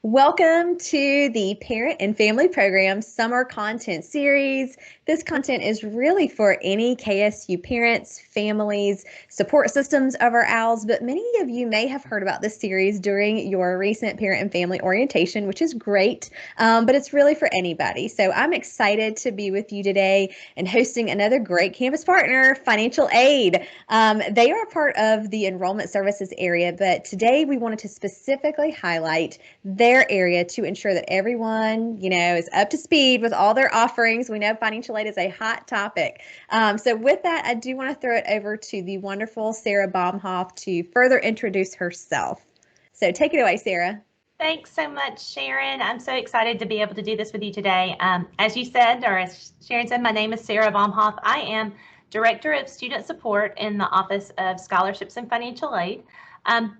Welcome to the Parent and Family Program Summer Content Series. This content is really for any KSU parents, families, support systems of our owls, but many of you may have heard about this series during your recent parent and family orientation, which is great, but it's really for anybody. So I'm excited to be with you today and hosting another great campus partner, Financial Aid. They are a part of the Enrollment Services area, but today we wanted to specifically highlight their area to ensure that everyone, is up to speed with all their offerings. We know financial aid is a hot topic. So with that, I do want to throw it over to the wonderful Sarah Baumhoff to further introduce herself. So take it away, Sarah. Thanks so much, Sharon. I'm so excited to be able to do this with you today. As you said, or as Sharon said, my name is Sarah Baumhoff. I am Director of Student Support in the Office of Scholarships and Financial Aid.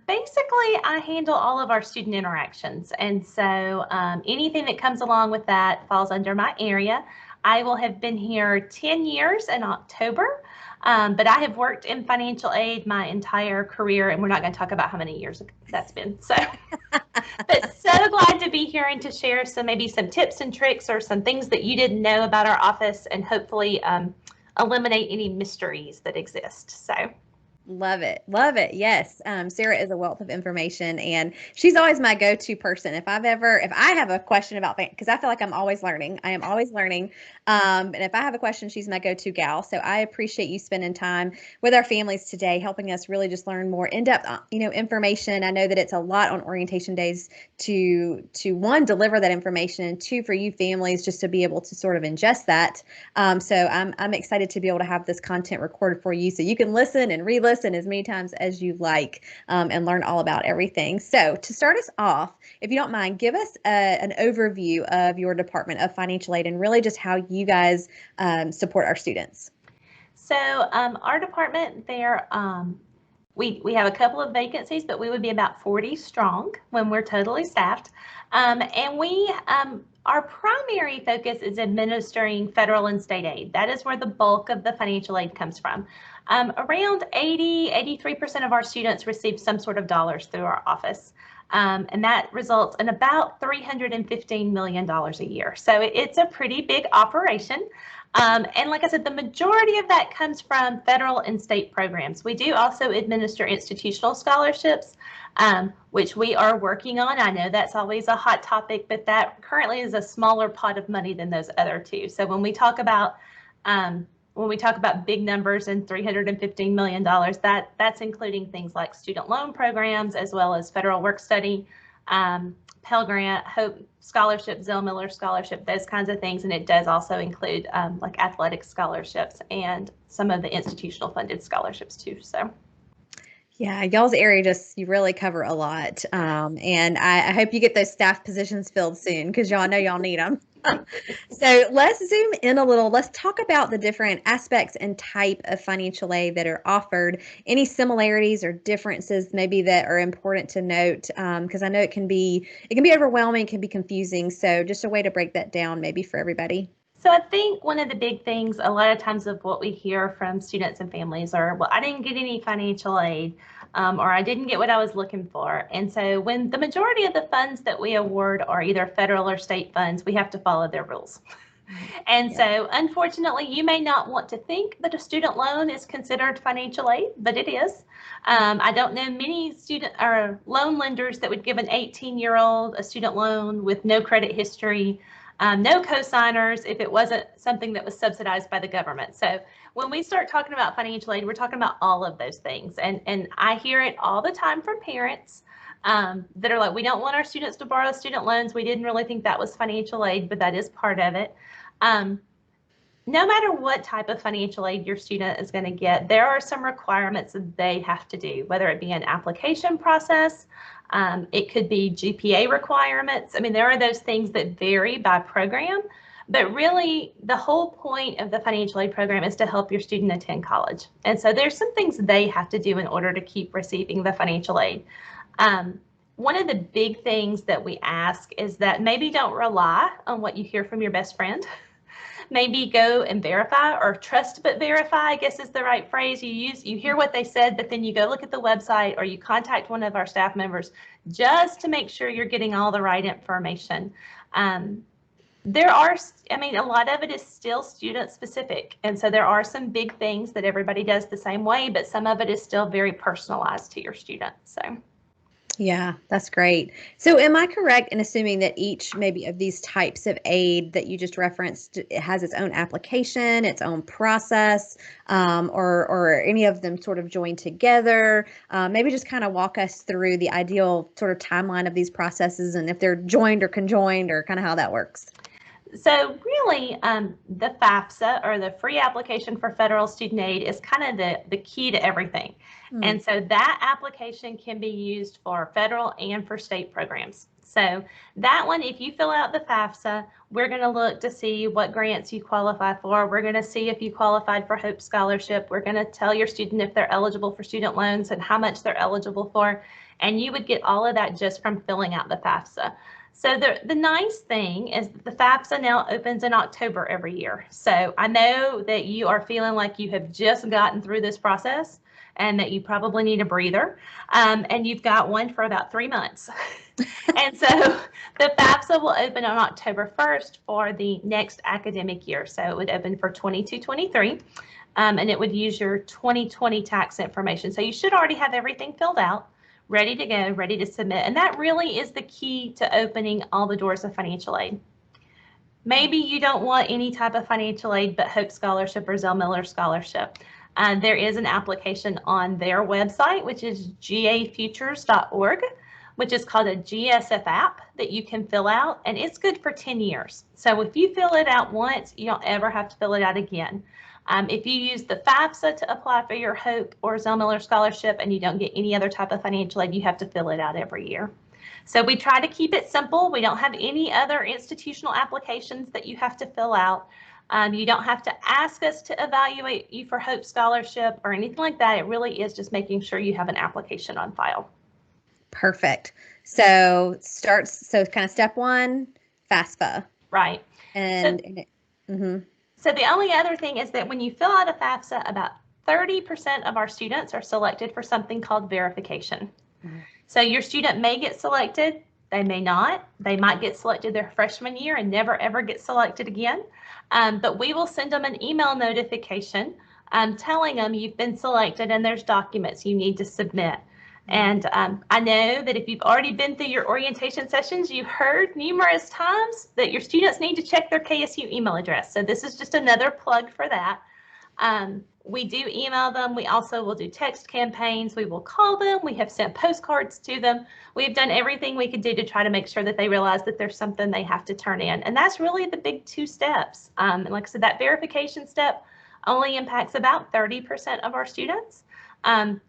Basically, I handle all of our student interactions, and so anything that comes along with that falls under my area. I will have been here 10 years in October, but I have worked in financial aid my entire career, and we're not going to talk about how many years that's been. So, but so glad to be here and to share maybe some tips and tricks or some things that you didn't know about our office, and hopefully eliminate any mysteries that exist. So. Love it. Love it. Yes. Sarah is a wealth of information, and she's always my go-to person. If I have a question about things, because I feel like I'm always learning. I am always learning. And if I have a question, she's my go-to gal. So I appreciate you spending time with our families today, helping us really just learn more in-depth, information. I know that it's a lot on orientation days to one, deliver that information, and two, for you families just to be able to sort of ingest that. So I'm excited to be able to have this content recorded for you so you can listen and re-listen as many times as you like, and learn all about everything. So to start us off, if you don't mind, give us an overview of your Department of Financial Aid and really just how you guys support our students. So our department there, we have a couple of vacancies, but we would be about 40 strong when we're totally staffed. And we our primary focus is administering federal and state aid. That is where the bulk of the financial aid comes from. Around 83% of our students receive some sort of dollars through our office. And that results in about $315 million a year. So it's a pretty big operation. And like I said, the majority of that comes from federal and state programs. We do also administer institutional scholarships, which we are working on. I know that's always a hot topic, but that currently is a smaller pot of money than those other two. So when we talk about big numbers and $315 million, that's including things like student loan programs, as well as federal work study, Pell Grant, Hope Scholarship, Zell Miller Scholarship, those kinds of things. And it does also include like athletic scholarships and some of the institutional funded scholarships too. So. Yeah, y'all's area you really cover a lot. And I hope you get those staff positions filled soon, because y'all know y'all need them. So let's zoom in a little. Let's talk about the different aspects and type of financial aid that are offered. Any similarities or differences maybe that are important to note, because I know it can be overwhelming, it can be confusing. So just a way to break that down maybe for everybody. So I think one of the big things a lot of times of what we hear from students and families are, well, I didn't get any financial aid, or I didn't get what I was looking for. And so when the majority of the funds that we award are either federal or state funds, we have to follow their rules. And so unfortunately, you may not want to think that a student loan is considered financial aid, but it is. I don't know many student or loan lenders that would give an 18-year-old a student loan with no credit history, no co-signers, if it wasn't something that was subsidized by the government. So when we start talking about financial aid, we're talking about all of those things. And I hear it all the time from parents that are like, we don't want our students to borrow student loans. We didn't really think that was financial aid, but that is part of it. No matter what type of financial aid your student is going to get, there are some requirements that they have to do, whether it be an application process, it could be GPA requirements. I mean, there are those things that vary by program, but really the whole point of the financial aid program is to help your student attend college. And so there's some things they have to do in order to keep receiving the financial aid. One of the big things that we ask is that maybe don't rely on what you hear from your best friend. maybe go and verify, or trust but verify, I guess is the right phrase you use. You hear what they said, but then you go look at the website or you contact one of our staff members just to make sure you're getting all the right information. There are, I mean, a lot of it is still student specific. And so there are some big things that everybody does the same way, but some of it is still very personalized to your student. So. Yeah, that's great. So am I correct in assuming that each maybe of these types of aid that you just referenced has its own application, its own process, or any of them sort of joined together? Maybe just kind of walk us through the ideal sort of timeline of these processes and if they're joined or conjoined or kind of how that works. So really, the FAFSA, or the Free Application for Federal Student Aid, is kind of the key to everything. And so that application can be used for federal and for state programs. So that one, if you fill out the FAFSA, we're going to look to see what grants you qualify for. We're going to see if you qualified for Hope Scholarship. We're going to tell your student if they're eligible for student loans and how much they're eligible for. And you would get all of that just from filling out the FAFSA. So the nice thing is that the FAFSA now opens in October every year. So I know that you are feeling like you have just gotten through this process and that you probably need a breather. And you've got one for about 3 months. And so the FAFSA will open on October 1st for the next academic year. So it would open for 22-23. And it would use your 2020 tax information. So you should already have everything filled out, ready to go, ready to submit. And that really is the key to opening all the doors of financial aid. Maybe you don't want any type of financial aid but Hope Scholarship or Zell Miller Scholarship. There is an application on their website, which is gafutures.org, which is called a GSF app that you can fill out, and it's good for 10 years. So if you fill it out once, you don't ever have to fill it out again. If you use the FAFSA to apply for your Hope or Zell Miller Scholarship and you don't get any other type of financial aid, you have to fill it out every year. So we try to keep it simple. We don't have any other institutional applications that you have to fill out. You don't have to ask us to evaluate you for Hope Scholarship or anything like that. It really is just making sure you have an application on file. Perfect. So kind of step one, FAFSA. Right. So the only other thing is that when you fill out a FAFSA, about 30% of our students are selected for something called verification. So your student may get selected, they may not. They might get selected their freshman year and never ever get selected again. But we will send them an email notification telling them you've been selected and there's documents you need to submit. And I know that if you've already been through your orientation sessions, you've heard numerous times that your students need to check their KSU email address. So this is just another plug for that. We do email them. We also will do text campaigns. We will call them. We have sent postcards to them. We've done everything we could do to try to make sure that they realize that there's something they have to turn in. And that's really the big 2 steps. And like I said, that verification step only impacts about 30% of our students.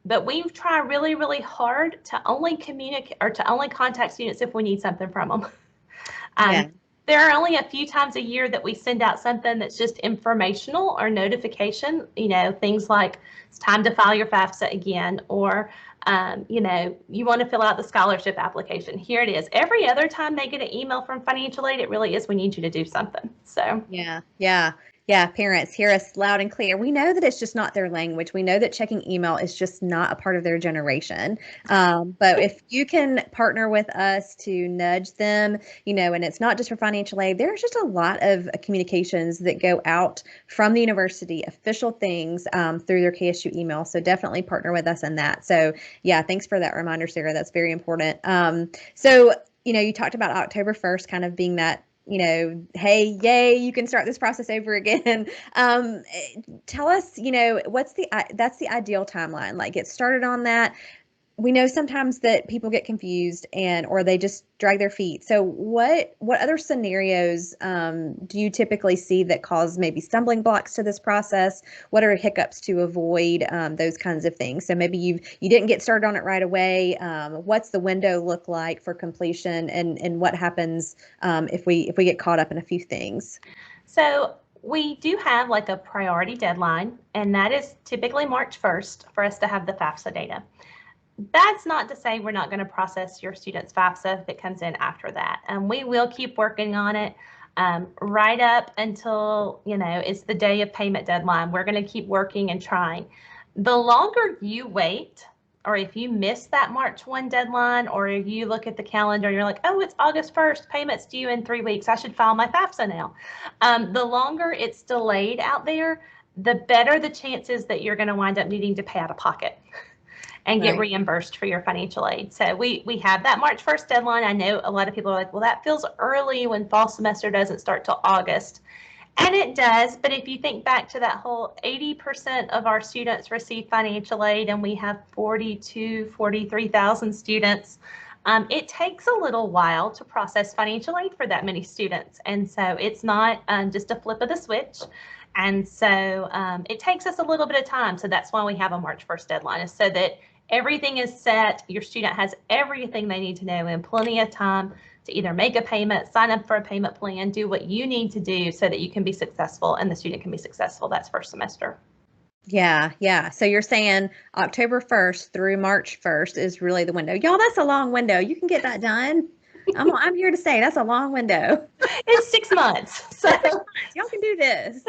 But we try really, really hard to only communicate or to only contact students if we need something from them. There are only a few times a year that we send out something that's just informational or notification, things like it's time to file your FAFSA again, or, you want to fill out the scholarship application. Here it is. Every other time they get an email from financial aid, it really is, we need you to do something. So, Yeah, parents, hear us loud and clear. We know that it's just not their language. We know that checking email is just not a part of their generation. But if you can partner with us to nudge them, and it's not just for financial aid, there's just a lot of communications that go out from the university, official things through their KSU email. So definitely partner with us on that. So yeah, thanks for that reminder, Sarah. That's very important. So, you talked about October 1st kind of being that, hey, yay, you can start this process over again. Tell us, that's the ideal timeline, like get started on that. We know sometimes that people get confused or they just drag their feet. So what other scenarios do you typically see that cause maybe stumbling blocks to this process? What are hiccups to avoid those kinds of things? So maybe you didn't get started on it right away. What's the window look like for completion, and what happens if we get caught up in a few things? So we do have like a priority deadline, and that is typically March 1st for us to have the FAFSA data. That's not to say we're not going to process your student's FAFSA if it comes in after that. And we will keep working on it. right up until, it's the day of payment deadline. We're going to keep working and trying. The longer you wait, or if you miss that March 1 deadline, or if you look at the calendar and you're like, oh, it's August 1st, payment's due in 3 weeks, I should file my FAFSA now. The longer it's delayed out there, the better the chances that you're going to wind up needing to pay out of pocket and get reimbursed for your financial aid. So we have that March 1st deadline. I know a lot of people are like, well, that feels early when fall semester doesn't start till August. And it does, but if you think back to that whole 80% of our students receive financial aid, and we have 43,000 students, it takes a little while to process financial aid for that many students. And so it's not just a flip of the switch. And so it takes us a little bit of time. So that's why we have a March 1st deadline, is so that everything is set. Your student has everything they need to know in plenty of time to either make a payment, sign up for a payment plan, do what you need to do so that you can be successful and the student can be successful. That's first semester. Yeah, yeah. So you're saying October 1st through March 1st is really the window. Y'all, that's a long window. You can get that done. I'm here to say that's a long window. It's 6 months. So y'all can do this.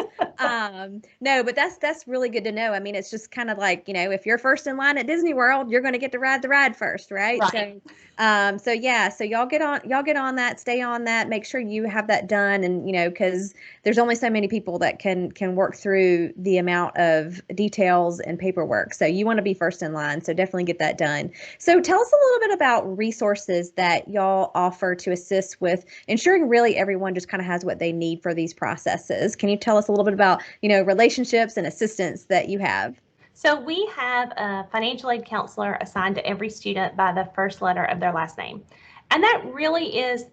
No, but that's really good to know. I mean, it's just kind of like, if you're first in line at Disney World, you're going to get to ride the ride first, right? Right. So yeah, so y'all get on that, stay on that, make sure you have that done. And, because there's only so many people that can work through the amount of details and paperwork. So you want to be first in line. So definitely get that done. So tell us a little bit about resources that y'all offer to assist with ensuring really everyone just kind of has what they need for these processes. Can you tell us a little bit about, relationships and assistance that you have? So we have a financial aid counselor assigned to every student by the first letter of their last name. And that really is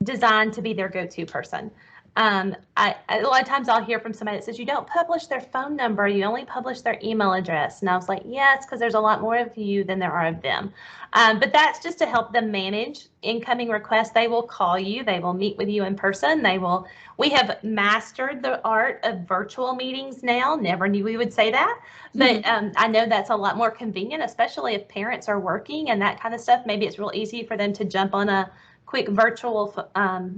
designed to be their go-to person. A lot of times I'll hear from somebody that says, you don't publish their phone number, you only publish their email address. And I was like, yes, because there's a lot more of you than there are of them. But that's just to help them manage incoming requests. They will call you, they will meet with you in person. We have mastered the art of virtual meetings now. Never knew we would say that, but I know that's a lot more convenient, especially if parents are working and that kind of stuff. Maybe it's real easy for them to jump on a quick virtual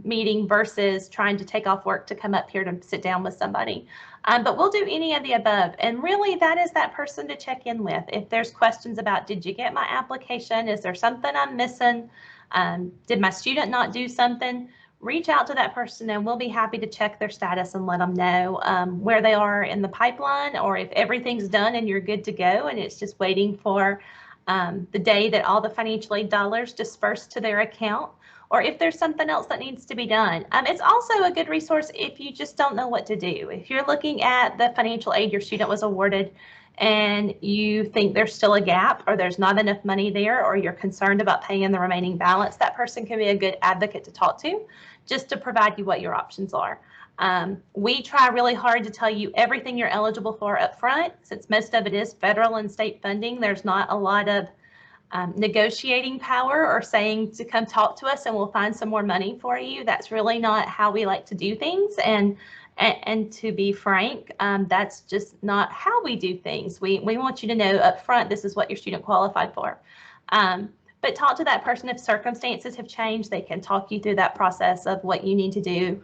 meeting versus trying to take off work to come up here to sit down with somebody. But we'll do any of the above. And really, that is that person to check in with. If there's questions about, did you get my application? Is there something I'm missing? Did my student not do something? Reach out to that person and we'll be happy to check their status and let them know where they are in the pipeline, or if everything's done and you're good to go and it's just waiting for the day that all the financial aid dollars disperse to their account, or if there's something else that needs to be done. It's also a good resource if you just don't know what to do. If you're looking at the financial aid your student was awarded and you think there's still a gap or there's not enough money there, or you're concerned about paying the remaining balance, that person can be a good advocate to talk to, just to provide you what your options are. We try really hard to tell you everything you're eligible for up front. Since most of it is federal and state funding, there's not a lot of negotiating power or saying to come talk to us and we'll find some more money for you. That's really not how we like to do things. And to be frank, that's just not how we do things. We want you to know up front, this is what your student qualified for. But talk to that person if circumstances have changed. They can talk you through that process of what you need to do.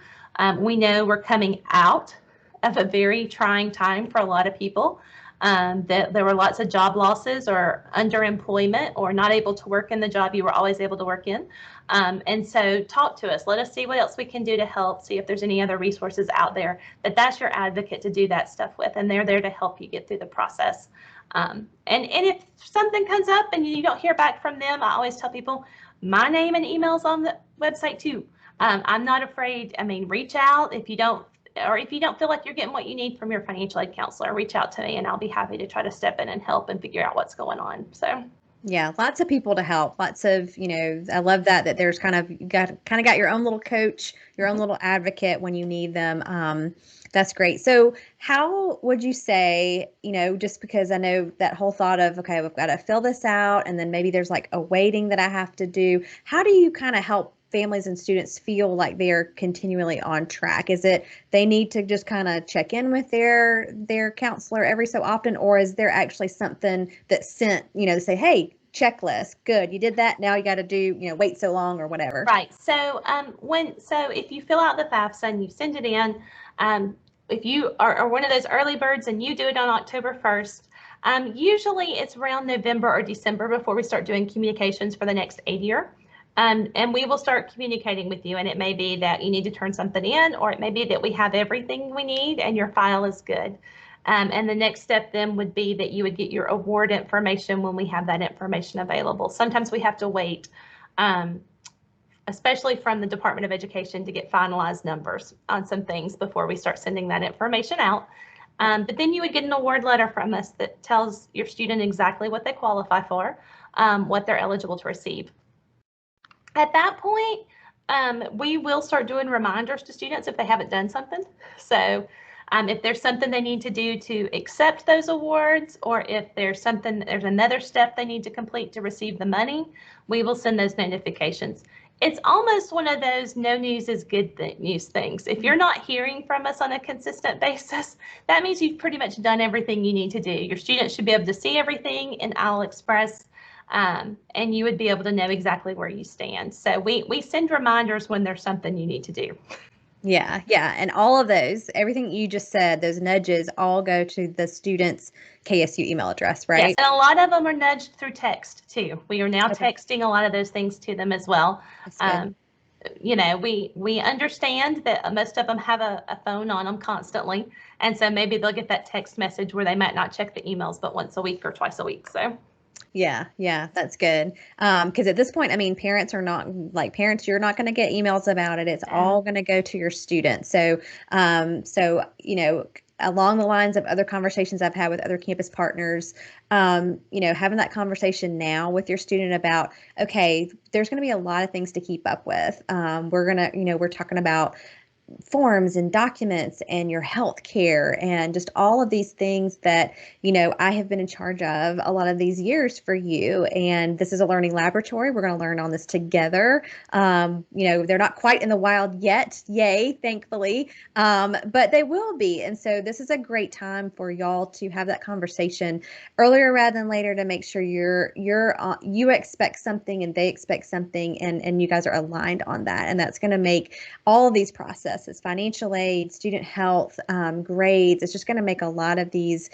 We know we're coming out of a very trying time for a lot of people. That there were lots of job losses or underemployment or not able to work in the job you were always able to work in. And so talk to us. Let us see what else we can do to help, see if there's any other resources out there that's your advocate to do that stuff with, and they're there to help you get through the process. And if something comes up and you don't hear back from them, I always tell people my name and email's on the website too. I'm not afraid. Reach out if you don't feel like you're getting what you need from your financial aid counselor. Reach out to me and I'll be happy to try to step in and help and figure out what's going on. So yeah, lots of people to help. Lots of, I love that there's you got your own little coach, your own little advocate when you need them. That's great. So how would you say, just because I know that whole thought of, okay, we've got to fill this out and then maybe there's like a waiting that I have to do. How do you kind of help families and students feel like they're continually on track? Is it they need to just kind of check in with their counselor every so often, or is there actually something that's sent, to say, hey, checklist. Good. You did that. Now you got to do, wait so long or whatever. Right. So if you fill out the FAFSA and you send it in, if you are one of those early birds and you do it on October 1st, usually it's around November or December before we start doing communications for the next aid year. And we will start communicating with you, and it may be that you need to turn something in, or it may be that we have everything we need and your file is good. And the next step then would be that you would get your award information when we have that information available. Sometimes we have to wait, especially from the Department of Education, to get finalized numbers on some things before we start sending that information out. But then you would get an award letter from us that tells your student exactly what they qualify for, what they're eligible to receive. At that point, we will start doing reminders to students if they haven't done something. So if there's something they need to do to accept those awards, or if there's another step they need to complete to receive the money, we will send those notifications. It's almost one of those no news is good news things. If you're not hearing from us on a consistent basis, that means you've pretty much done everything you need to do. Your students should be able to see everything in Owl Express, and you would be able to know exactly where you stand. So we send reminders when there's something you need to do. Yeah, yeah. And all of those, everything you just said, those nudges all go to the student's KSU email address, right? Yes, and a lot of them are nudged through text too. We are now texting a lot of those things to them as well. We understand that most of them have a phone on them constantly. And so maybe they'll get that text message where they might not check the emails but once a week or twice a week. So. Yeah, that's good. Because at this point, I mean, parents, you're not going to get emails about it. It's all going to go to your students. So, along the lines of other conversations I've had with other campus partners, having that conversation now with your student about, okay, there's going to be a lot of things to keep up with. We're talking about forms and documents and your health care and just all of these things that, I have been in charge of a lot of these years for you. And this is a learning laboratory. We're going to learn on this together. They're not quite in the wild yet. Yay, thankfully. But they will be. And so this is a great time for y'all to have that conversation earlier rather than later to make sure you expect something and they expect something and you guys are aligned on that. And that's going to make all of these processes, financial aid, student health, grades. It's just going to make a lot of these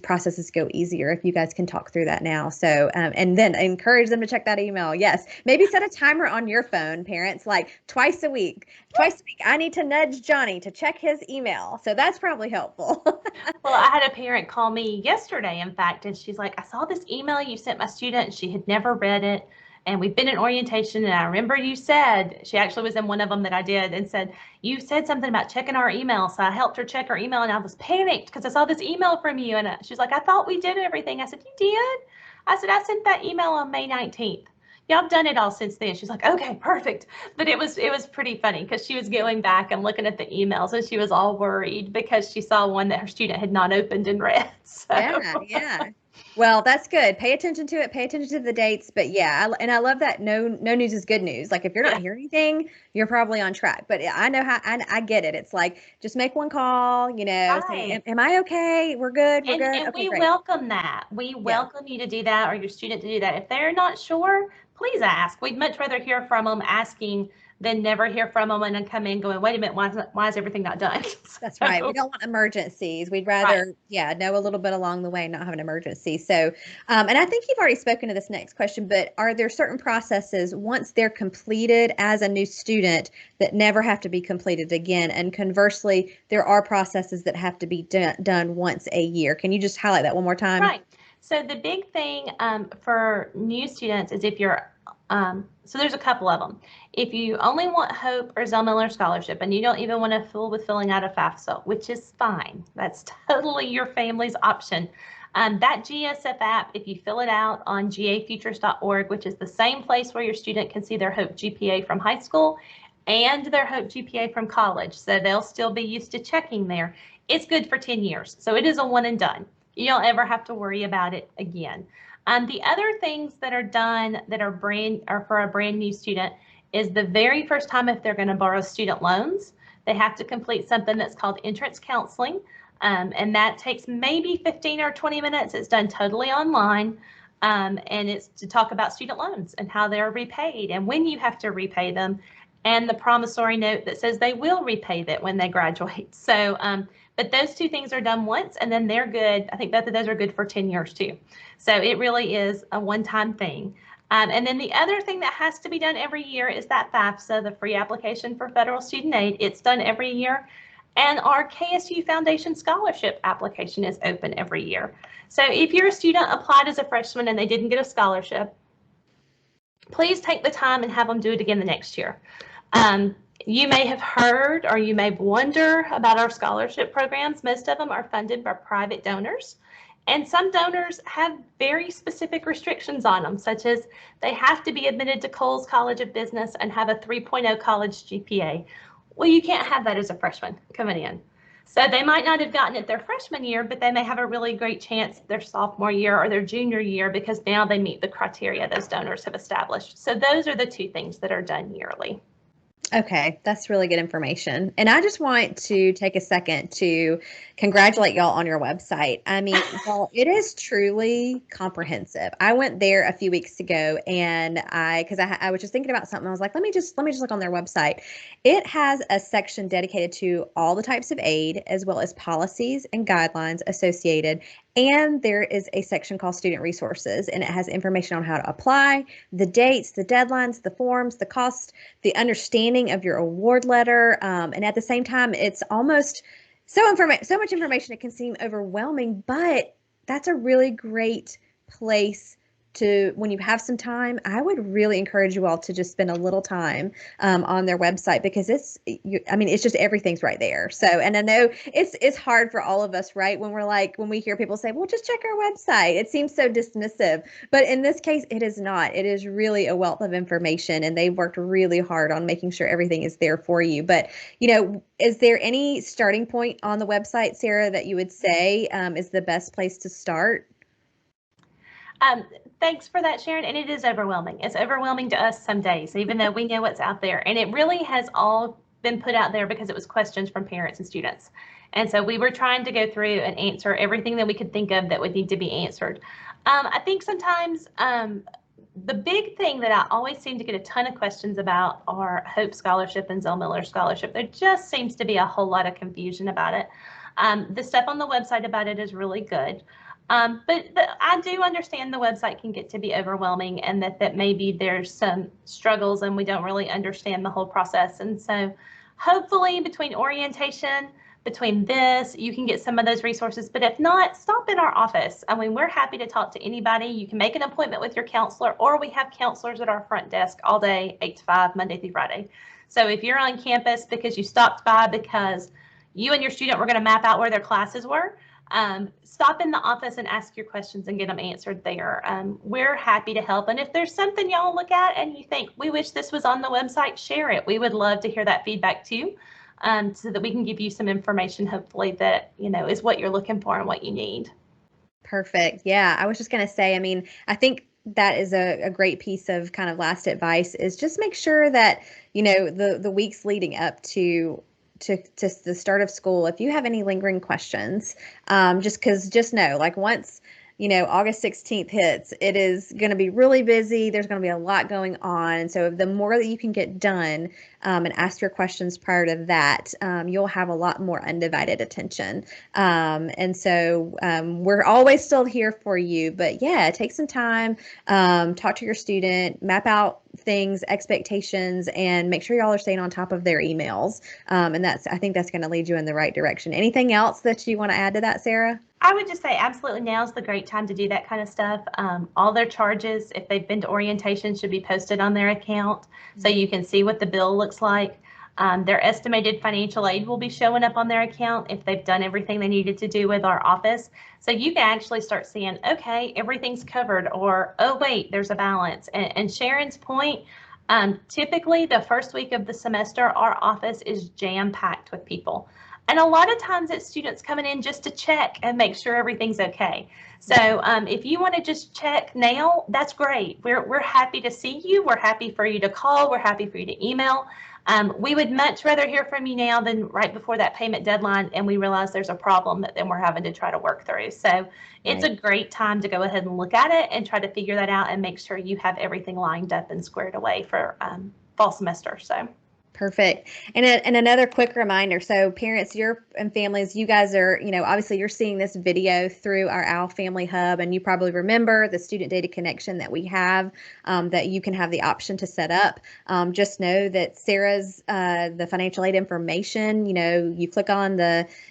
processes go easier if you guys can talk through that now. So, and then encourage them to check that email. Yes. Maybe set a timer on your phone, parents, like twice a week. I need to nudge Johnny to check his email. So that's probably helpful. Well, I had a parent call me yesterday, in fact, and she's like, I saw this email you sent my student and she had never read it. And we've been in orientation, and I remember you said, she actually was in one of them that I did, and said, you said something about checking our email. So I helped her check her email, and I was panicked because I saw this email from you. And she's like, I thought we did everything. I said, you did? I said, I sent that email on May 19th. Yeah, I've done it all since then. She's like, okay, perfect. But it was pretty funny because she was going back and looking at the emails, and she was all worried because she saw one that her student had not opened and read. So. Yeah. Well, that's good. Pay attention to it. Pay attention to the dates. But yeah, I love that no news is good news. Like if you're not hearing anything, you're probably on track. But I know how I get it. It's like just make one call. Right. Say, am I okay? We're good. We're good. And okay, we great. welcome that. We welcome you to do that, or your student to do that. If they're not sure, please ask. We'd much rather hear from them asking than never hear from them and then come in going, wait a minute, why is everything not done? That's right. We don't want emergencies. We'd rather, know a little bit along the way, not have an emergency. So, and I think you've already spoken to this next question, but are there certain processes once they're completed as a new student that never have to be completed again? And conversely, there are processes that have to be done once a year. Can you just highlight that one more time? Right. So the big thing for new students is if you're so there's a couple of them. If you only want Hope or Zell Miller Scholarship and you don't even want to fool with filling out a FAFSA, which is fine. That's totally your family's option. That GSF app, if you fill it out on gafutures.org, which is the same place where your student can see their Hope GPA from high school and their Hope GPA from college. So they'll still be used to checking there. It's good for 10 years. So it is a one and done. You don't ever have to worry about it again. The other things that are done that are for a brand new student is the very first time if they're going to borrow student loans, they have to complete something that's called entrance counseling. And that takes maybe 15 or 20 minutes. It's done totally online. And it's to talk about student loans and how they're repaid and when you have to repay them, and the promissory note that says they will repay that when they graduate. So, but those two things are done once and then they're good. I think both of those are good for 10 years too. So it really is a one-time thing. And then the other thing that has to be done every year is that FAFSA, the free application for federal student aid. It's done every year. And our KSU Foundation Scholarship application is open every year. So if your student applied as a freshman and they didn't get a scholarship, please take the time and have them do it again the next year. You may have heard or you may wonder about our scholarship programs. Most of them are funded by private donors. And some donors have very specific restrictions on them, such as they have to be admitted to Coles College of Business and have a 3.0 college GPA. Well, you can't have that as a freshman coming in. So they might not have gotten it their freshman year, but they may have a really great chance their sophomore year or their junior year because now they meet the criteria those donors have established. So those are the two things that are done yearly. Okay, that's really good information. And I just want to take a second to congratulate y'all on your website. I mean, y'all, it is truly comprehensive. I went there a few weeks ago and because I was just thinking about something. I was like, let me just look on their website. It has a section dedicated to all the types of aid as well as policies and guidelines associated. And there is a section called Student Resources, and it has information on how to apply, the dates, the deadlines, the forms, the cost, the understanding of your award letter. And at the same time, it's almost so much information it can seem overwhelming, but that's a really great place to, when you have some time, I would really encourage you all to just spend a little time on their website because it's just everything's right there. So, and I know it's hard for all of us, right? When we hear people say, well, just check our website, it seems so dismissive, but in this case, it is not. It is really a wealth of information and they've worked really hard on making sure everything is there for you. But, is there any starting point on the website, Sarah, that you would say is the best place to start? Thanks for that, Sharon. And it is overwhelming. It's overwhelming to us some days, even though we know what's out there. And it really has all been put out there because it was questions from parents and students. And so we were trying to go through and answer everything that we could think of that would need to be answered. I think sometimes the big thing that I always seem to get a ton of questions about are Hope Scholarship and Zell Miller Scholarship. There just seems to be a whole lot of confusion about it. The stuff on the website about it is really good. But I do understand the website can get to be overwhelming and that maybe there's some struggles and we don't really understand the whole process. And so hopefully between orientation, between this, you can get some of those resources. But if not, stop in our office. I mean, we're happy to talk to anybody. You can make an appointment with your counselor, or we have counselors at our front desk all day, 8 to 5, Monday through Friday. So if you're on campus because you stopped by because you and your student were going to map out where their classes were, stop in the office and ask your questions and get them answered there. We're happy to help. And if there's something y'all look at and you think, we wish this was on the website, share it. We would love to hear that feedback too, so that we can give you some information, hopefully that, is what you're looking for and what you need. Perfect. Yeah, I was just going to say, I mean, I think that is a great piece of kind of last advice is just make sure that, the weeks leading up to the start of school, if you have any lingering questions, just know, like once, August 16th hits, it is going to be really busy. There's going to be a lot going on. And so the more that you can get done and ask your questions prior to that, you'll have a lot more undivided attention. And so we're always still here for you. But yeah, take some time, talk to your student, map out things, expectations, and make sure y'all are staying on top of their emails. And I think that's going to lead you in the right direction. Anything else that you want to add to that, Sarah? I would just say absolutely now's the great time to do that kind of stuff. All their charges, if they've been to orientation, should be posted on their account so you can see what the bill looks like. Their estimated financial aid will be showing up on their account if they've done everything they needed to do with our office. So you can actually start seeing, okay, everything's covered, or, oh, wait, there's a balance. And Sharon's point, typically the first week of the semester, our office is jam-packed with people. And a lot of times it's students coming in just to check and make sure everything's okay. So if you want to just check now, that's great. We're happy to see you. We're happy for you to call. We're happy for you to email. We would much rather hear from you now than right before that payment deadline and we realize there's a problem that then we're having to try to work through. So it's a great time to go ahead and look at it and try to figure that out and make sure you have everything lined up and squared away for fall semester. So. Perfect. And another quick reminder. So parents, and families, you guys are, obviously you're seeing this video through our OWL Family Hub, and you probably remember the student data connection that we have, that you can have the option to set up. Just know that Sarah's, the financial aid information, you click on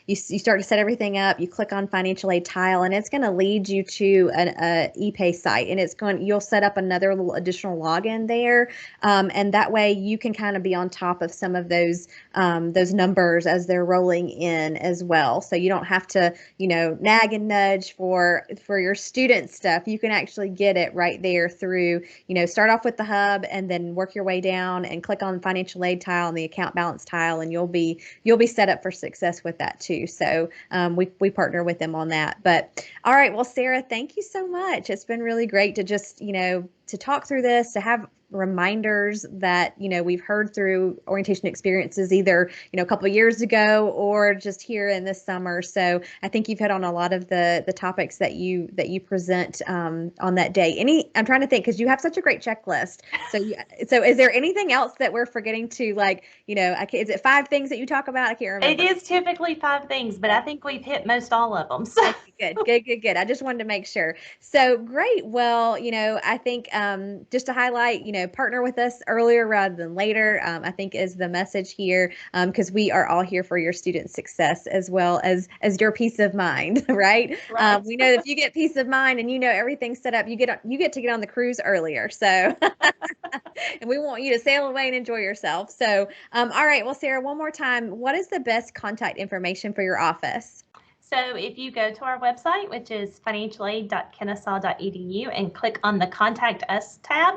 you start to set everything up, you click on financial aid tile, and it's going to lead you to an ePay site, and you'll set up another little additional login there. And that way you can kind of be on top of some of those numbers as they're rolling in as well. So you don't have to, nag and nudge for your student stuff. You can actually get it right there through, start off with the hub and then work your way down and click on financial aid tile and the account balance tile, and you'll be set up for success with that too. So we partner with them on that. But all right, well, Sarah, thank you so much. It's been really great to just, to talk through this, to have reminders that we've heard through orientation experiences either a couple of years ago or just here in this summer. So I think you've hit on a lot of the topics that you present on that day. I'm trying to think, because you have such a great checklist. So is there anything else that we're forgetting to, is it 5 things that you talk about? I can't remember. It is typically 5 things, but I think we've hit most all of them. So. Good. I just wanted to make sure. So great. Well, I think just to highlight, partner with us earlier rather than later, I think is the message here, because we are all here for your student success as well as your peace of mind, right? We know that if you get peace of mind and everything's set up, you get to get on the cruise earlier. So, and we want you to sail away and enjoy yourself. So, all right. Well, Sarah, one more time, what is the best contact information for your office? So if you go to our website, which is financialaid.kennesaw.edu, and click on the Contact Us tab,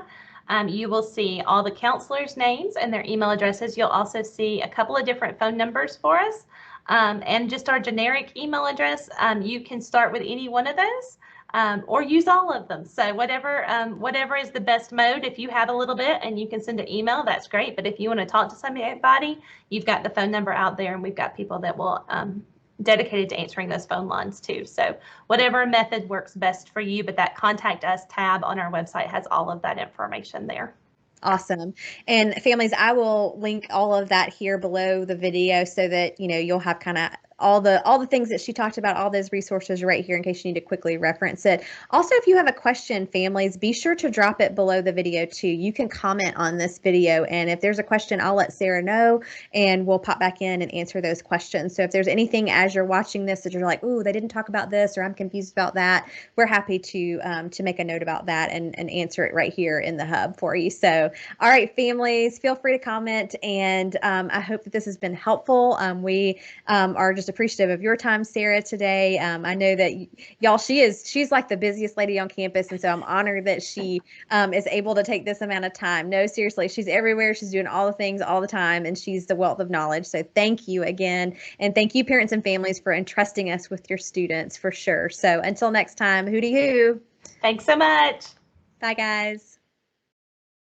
you will see all the counselors' names and their email addresses. You'll also see a couple of different phone numbers for us, and just our generic email address. You can start with any one of those, or use all of them. So whatever is the best mode. If you have a little bit and you can send an email, that's great. But if you want to talk to somebody, you've got the phone number out there, and we've got people that will dedicated to answering those phone lines too. So whatever method works best for you, but that Contact Us tab on our website has all of that information there. Awesome. And families, I will link all of that here below the video so that, you'll have kind of all the things that she talked about, all those resources right here in case you need to quickly reference it. Also, if you have a question, families, be sure to drop it below the video too. You can comment on this video, and if there's a question, I'll let Sarah know and we'll pop back in and answer those questions. So if there's anything as you're watching this that you're like, ooh, they didn't talk about this, or I'm confused about that, we're happy to make a note about that and answer it right here in the hub for you. So, all right, families, feel free to comment, and I hope that this has been helpful. We are just appreciative of your time, Sarah, today. I know that y'all, she's like the busiest lady on campus, and so I'm honored that she is able to take this amount of time. No, seriously, she's everywhere. She's doing all the things all the time, and she's the wealth of knowledge. So thank you again, and thank you, parents and families, for entrusting us with your students for sure. So until next time, hooty hoo. Thanks so much. Bye, guys.